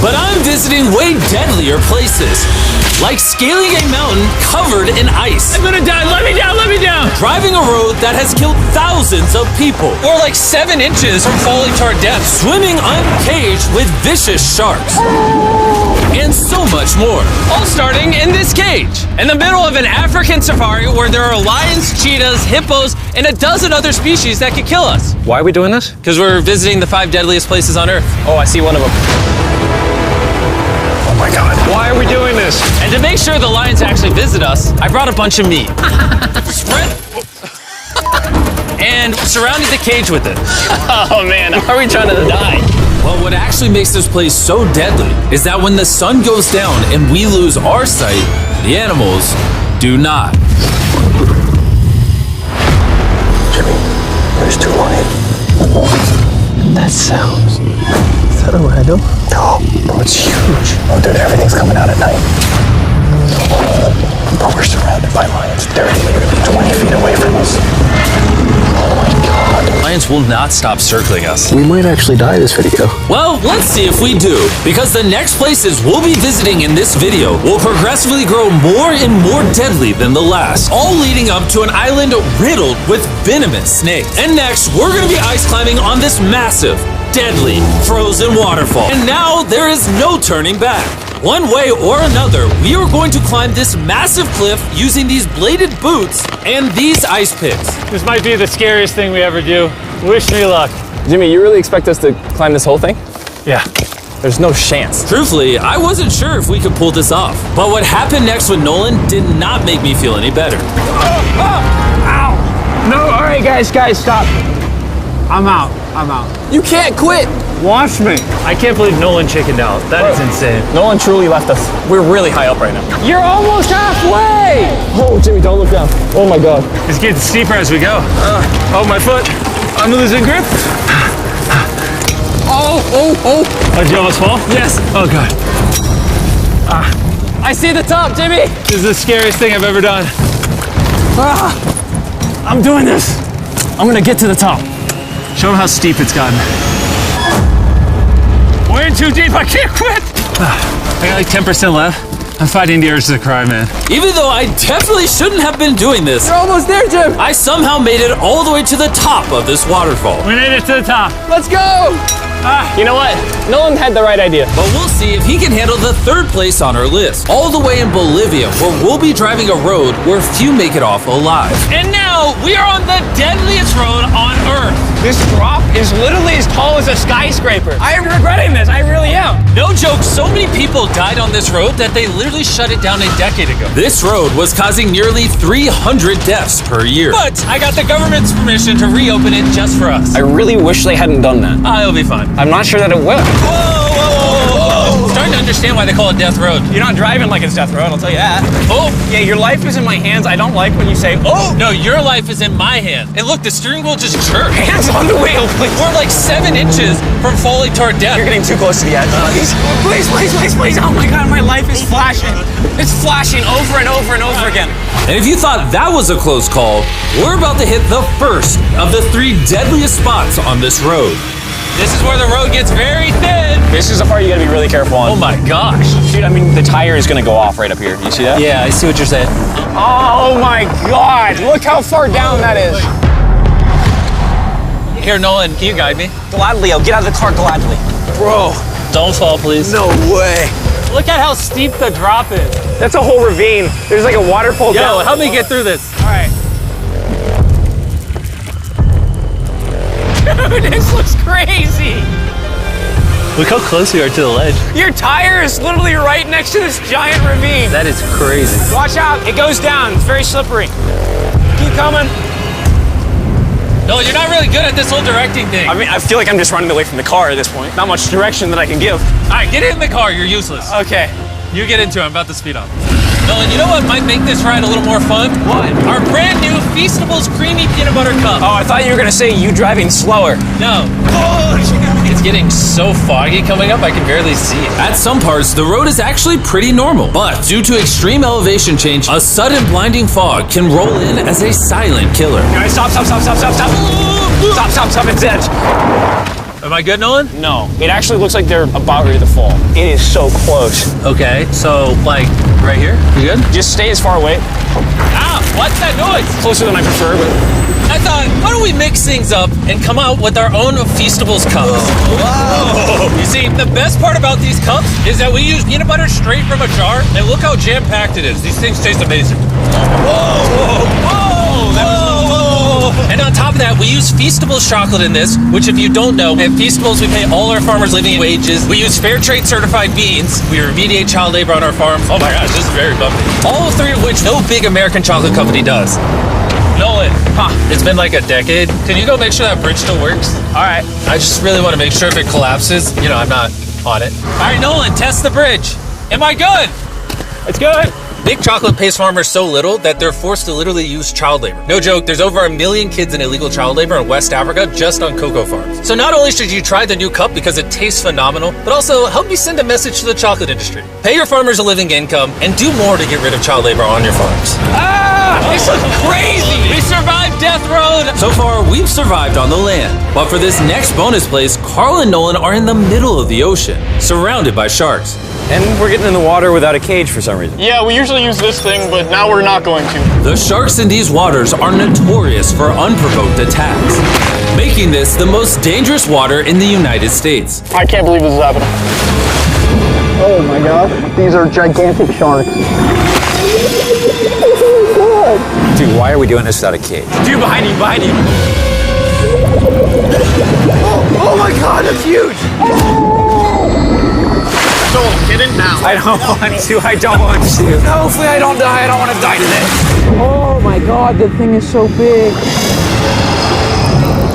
But I'm visiting way deadlier places, like scaling a mountain covered in ice. I'm gonna die, let me down, let me down! Driving a road that has killed thousands of people. Or like 7 inches from falling to our death. Swimming uncaged with vicious sharks. And so much more. All starting in this cage, in the middle of an African safari where there are lions, cheetahs, hippos, and a dozen other species that could kill us. Why are we doing this? Because we're visiting the 5 deadliest places on Earth. Oh, I see one of them. Oh my God. Why are we doing this? And to make sure the lions actually visit us, I brought a bunch of meat. Spread... and surrounded the cage with it. Oh man, are we trying to die? Well, what actually makes this place so deadly is that when the sun goes down and we lose our sight, the animals do not. Jimmy, there's 2 lions. That sounds... Is that a rhino? No, bro, it's huge. Oh, dude, everything's coming out at night. Bro, we're surrounded by lions. They're literally 20 feet away from us. Oh my God. Lions will not stop circling us. We might actually die this video. Well, let's see if we do, because the next places we'll be visiting in this video will progressively grow more and more deadly than the last, all leading up to an island riddled with venomous snakes. And next, we're gonna be ice climbing on this massive, deadly, frozen waterfall. And now there is no turning back. One way or another, we are going to climb this massive cliff using these bladed boots and these ice picks. This might be the scariest thing we ever do. Wish me luck. Jimmy, you really expect us to climb this whole thing? Yeah. There's no chance. Truthfully, I wasn't sure if we could pull this off. But what happened next with Nolan did not make me feel any better. Ow! No, all right, guys, stop. I'm out. You can't quit! Watch me. I can't believe Nolan chickened out. That is insane. Nolan truly left us. We're really high up right now. You're almost halfway! Oh, Jimmy, don't look down. Oh my God. It's getting steeper as we go. Oh, my foot. I'm losing grip. Oh, did you almost fall? Yes. Oh, God. I see the top, Jimmy! This is the scariest thing I've ever done. I'm doing this. I'm gonna get to the top. Show them how steep it's gotten. We're in too deep, I can't quit! I got like 10% left. I'm fighting the urge to cry, man. Even though I definitely shouldn't have been doing this, You're almost there, Jim! I somehow made it all the way to the top of this waterfall. We made it to the top. Let's go! You know what? Nolan had the right idea. But we'll see if he can handle the 3rd place on our list, all the way in Bolivia, where we'll be driving a road where few make it off alive. And now we are on the deadliest road on Earth. This drop is literally as tall as a skyscraper. I am regretting this, I really am. No joke, so many people died on this road that they literally shut it down a decade ago. This road was causing nearly 300 deaths per year. But I got the government's permission to reopen it just for us. I really wish they hadn't done that. It'll be fine. I'm not sure that it will. Whoa. I'm starting to understand why they call it Death Road. You're not driving like it's death road, I'll tell you that. Oh, Yeah, your life is in my hands. I don't like when you say, oh! no, your life is in my hand. And look, the steering wheel just jerked. Hands on the wheel, please. We're like 7 inches from falling to our death. You're getting too close to the edge. Please. Oh my God, my life is flashing. It's flashing over and over and over again. And if you thought that was a close call, we're about to hit the first of the 3 deadliest spots on this road. This is where the road gets very thin. This is the part you gotta be really careful on. Oh my gosh. Dude, I mean, the tire is gonna go off right up here. You see that? Yeah, I see what you're saying. Oh my God, look how far down that is. Here, Nolan, can you guide me? Gladly, I'll get out of the car gladly. Bro. Don't fall, please. No way. Look at how steep the drop is. That's a whole ravine. There's like a waterfall down. Yo, help me get through this. All right. Dude, this looks crazy. Look how close we are to the ledge. Your tire is literally right next to this giant ravine. That is crazy. Watch out, it goes down. It's very slippery. Keep coming. No, you're not really good at this whole directing thing. I mean, I feel like I'm just running away from the car at this point. Not much direction that I can give. All right, get in the car. You're useless. Okay. You get into it. I'm about to speed up. Nolan, you know what might make this ride a little more fun? What? Our brand new Feastables Creamy Peanut Butter Cup. Oh, I thought you were gonna say you driving slower. No. It's getting so foggy coming up, I can barely see it. At some parts, the road is actually pretty normal, but due to extreme elevation change, a sudden blinding fog can roll in as a silent killer. Guys, stop, it's edge. Am I good, Nolan? No, it actually looks like they're about ready to fall. It is so close. Okay, so like right here? You good? Just stay as far away. Ah, what's that noise? Closer than I prefer, but I thought, why don't we mix things up and come out with our own Feastables cups? Whoa! You see, the best part about these cups is that we use peanut butter straight from a jar, and look how jam-packed it is. These things taste amazing. Whoa! Whoa! Whoa! And on top of that, we use Feastables chocolate in this, which if you don't know, at Feastables we pay all our farmers living wages. We use fair trade certified beans. We remediate child labor on our farms. Oh my gosh, this is very bumpy. All three of which no big American chocolate company does. Nolan, it's been like a decade. Can you go make sure that bridge still works? all right. I just really want to make sure if it collapses, you know, I'm not on it. All right, Nolan, test the bridge. Am I good? It's good. Big chocolate pays farmers so little that they're forced to literally use child labor. No joke, there's over 1 million kids in illegal child labor in West Africa just on cocoa farms. So not only should you try the new cup because it tastes phenomenal, but also help me send a message to the chocolate industry. Pay your farmers a living income and do more to get rid of child labor on your farms. This looks crazy. We survived Death Road! So far, we've survived on the land. But for this next bonus place, Carl and Nolan are in the middle of the ocean, surrounded by sharks. And we're getting in the water without a cage for some reason. Yeah, we usually use this thing, but now we're not going to. The sharks in these waters are notorious for unprovoked attacks, making this the most dangerous water in the United States. I can't believe this is happening. Oh my gosh, these are gigantic sharks. Dude, why are we doing this without a cage? Dude, behind you, behind you. Oh my god, that's huge! Don't get in now. I don't want to. I don't want to. Hopefully I don't die. I don't want to die today. Oh my god, the thing is so big.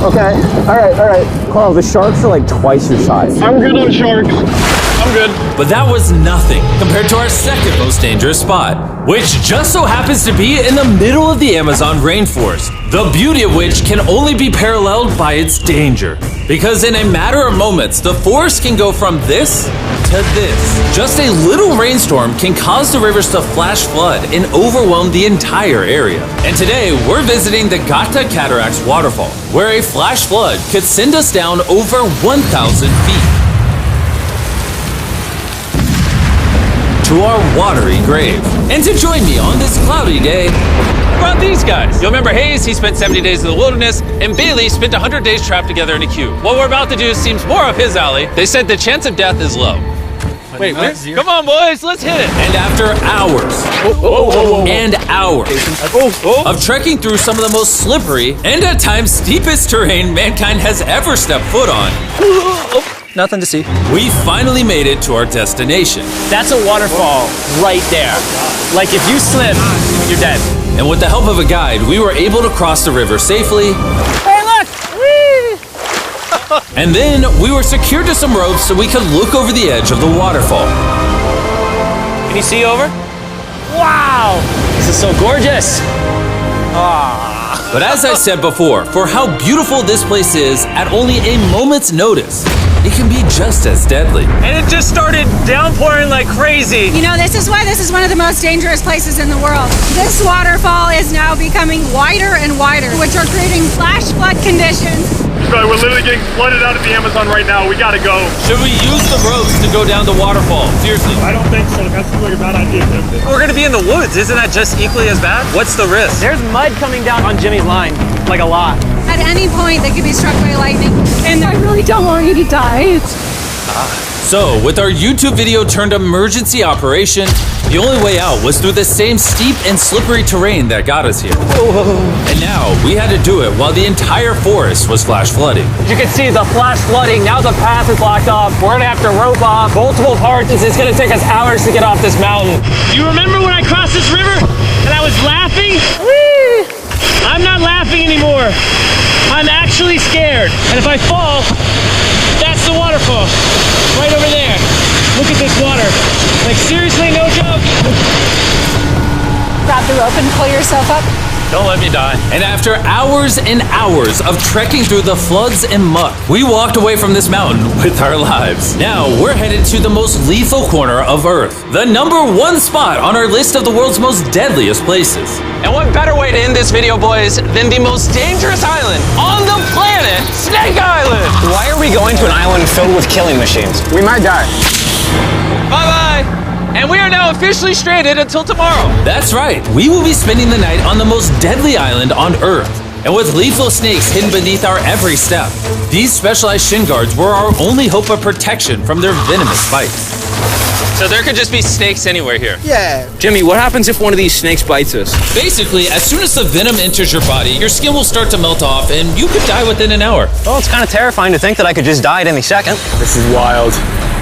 Okay, all right. Carl, the sharks are like twice your size. I'm good on sharks. I'm good. But that was nothing compared to our second most dangerous spot, which just so happens to be in the middle of the Amazon rainforest, the beauty of which can only be paralleled by its danger. Because in a matter of moments, the forest can go from this to this. Just a little rainstorm can cause the rivers to flash flood and overwhelm the entire area. And today, we're visiting the Gata Cataracts waterfall, where a flash flood could send us down over 1,000 feet to our watery grave. And to join me on this cloudy day, What about these guys? You'll remember Hayes, he spent 70 days in the wilderness, and Bailey spent 100 days trapped together in a cube. What we're about to do seems more up his alley. They said the chance of death is low. Wait, come on, boys, let's hit it. and after hours and hours of trekking through some of the most slippery and at times steepest terrain mankind has ever stepped foot on, Nothing to see. we finally made it to our destination. That's a waterfall right there. Like if you slip, you're dead. And with the help of a guide, we were able to cross the river safely. Hey, look! Whee! And then we were secured to some ropes so we could look over the edge of the waterfall. Can you see over? Wow! This is so gorgeous. But as I said before, for how beautiful this place is, at only a moment's notice, it can be just as deadly. And it just started downpouring like crazy. You know, this is why this is one of the most dangerous places in the world. This waterfall is now becoming wider and wider, which are creating flash flood conditions. Sorry, we're literally getting flooded out of the Amazon right now. We gotta go. Should we use the ropes to go down the waterfall? Seriously. I don't think so. That seems like a bad idea. We're gonna be in the woods. Isn't that just equally as bad? What's the risk? There's mud coming down on Jimmy's line, like a lot. At any point, they could be struck by lightning. And I really don't want you to die. So, with our YouTube video turned emergency operation, the only way out was through the same steep and slippery terrain that got us here. And now, we had to do it while the entire forest was flash flooding. You can see the flash flooding. Now the path is locked off. We're gonna have to rope off multiple parts. It's gonna take us hours to get off this mountain. You remember when I crossed this river and I was laughing? Whee! I'm not laughing anymore. I'm actually scared. And if I fall, that's the waterfall. Right over there. Look at this water. Like seriously, no joke. Grab the rope and pull yourself up. Don't let me die. And after hours and hours of trekking through the floods and muck, we walked away from this mountain with our lives. Now we're headed to the most lethal corner of Earth, the #1 spot on our list of the world's most deadliest places. And what better way to end this video, boys, than the most dangerous island on the planet, Snake Island! Why are we going to an island filled with killing machines? We might die. Bye-bye! And we are now officially stranded until tomorrow. That's right, we will be spending the night on the most deadly island on Earth. And with lethal snakes hidden beneath our every step, these specialized shin guards were our only hope of protection from their venomous bites. So there could just be snakes anywhere here. Yeah. Jimmy, what happens if one of these snakes bites us? Basically, as soon as the venom enters your body, your skin will start to melt off and you could die within an hour. Well, it's kind of terrifying to think that I could just die at any second. This is wild,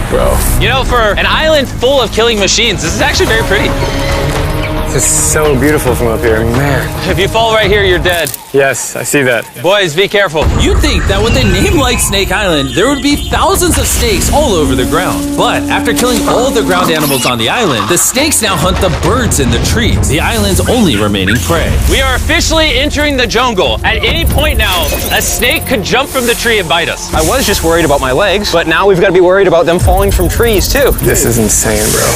bro. You know, for an island full of killing machines, this is actually very pretty. This is so beautiful from up here, man. If you fall right here, you're dead. Yes, I see that. Boys, be careful. You'd think that with a name like Snake Island, there would be thousands of snakes all over the ground. But after killing all the ground animals on the island, the snakes now hunt the birds in the trees, the island's only remaining prey. We are officially entering the jungle. At any point now, a snake could jump from the tree and bite us. I was just worried about my legs, but now we've got to be worried about them falling from trees, too. This is insane, bro.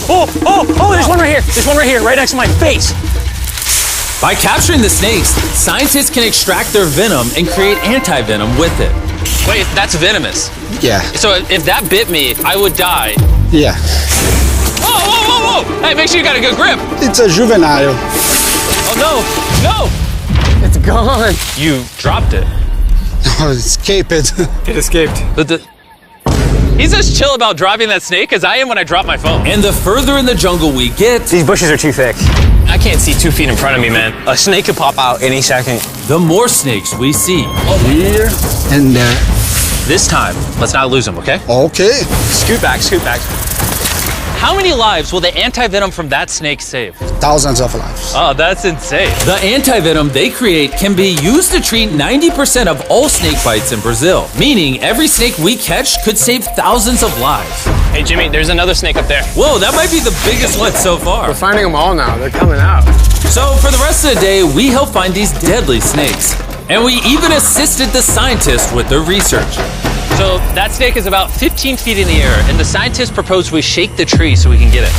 Oh, there's one right here. There's one right here, right next to my face. By capturing the snakes, scientists can extract their venom and create anti-venom with it. Wait, that's venomous. Yeah. So if that bit me, I would die. Yeah. Whoa! Hey, make sure you got a good grip. It's a juvenile. Oh, no! It's gone. You dropped it. Oh, escape it. It escaped. He's as chill about dropping that snake as I am when I drop my phone. And the further in the jungle we get, These bushes are too thick. I can't see 2 feet in front of me, man. A snake could pop out any second. the more snakes we see. Here and there. This time, let's not lose him, okay? Okay. Scoot back, scoot back. How many lives will the anti-venom from that snake save? Thousands of lives. Oh, that's insane. The anti-venom they create can be used to treat 90% of all snake bites in Brazil, meaning every snake we catch could save thousands of lives. Hey, Jimmy, there's another snake up there. Whoa, that might be the biggest one so far. We're finding them all now. They're coming out. So for the rest of the day, we help find these deadly snakes. And we even assisted the scientists with their research. So that snake is about 15 feet in the air, and the scientists proposed we shake the tree so we can get it.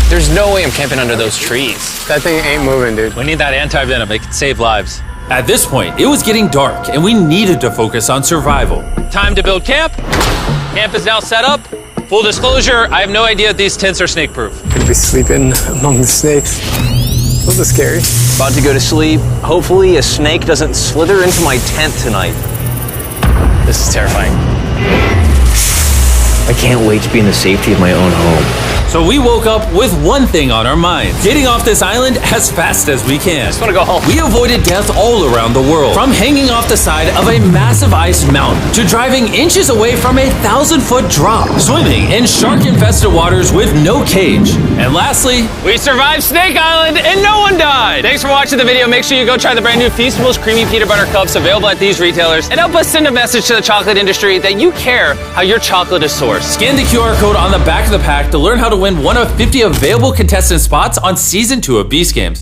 There's no way I'm camping under those trees. That thing ain't moving, dude. We need that anti-venom. It can save lives. At this point, it was getting dark and we needed to focus on survival. Time to build camp. Camp is now set up. Full disclosure, I have no idea if these tents are snake-proof. Could be sleeping among the snakes. Those are scary. About to go to sleep. Hopefully a snake doesn't slither into my tent tonight. This is terrifying. I can't wait to be in the safety of my own home. So we woke up with one thing on our minds: getting off this island as fast as we can. I just want to go home. We avoided death all around the world, from hanging off the side of a massive ice mountain to driving inches away from a 1,000-foot drop, swimming in shark-infested waters with no cage, and lastly, We survived Snake Island and no one died. Thanks for watching the video. Make sure you go try the brand new Feastables Creamy Peanut Butter Cups available at these retailers, and help us send a message to the chocolate industry that you care how your chocolate is sourced. scan the QR code on the back of the pack to learn how to win one of 50 available contestant spots on Season 2 of Beast Games.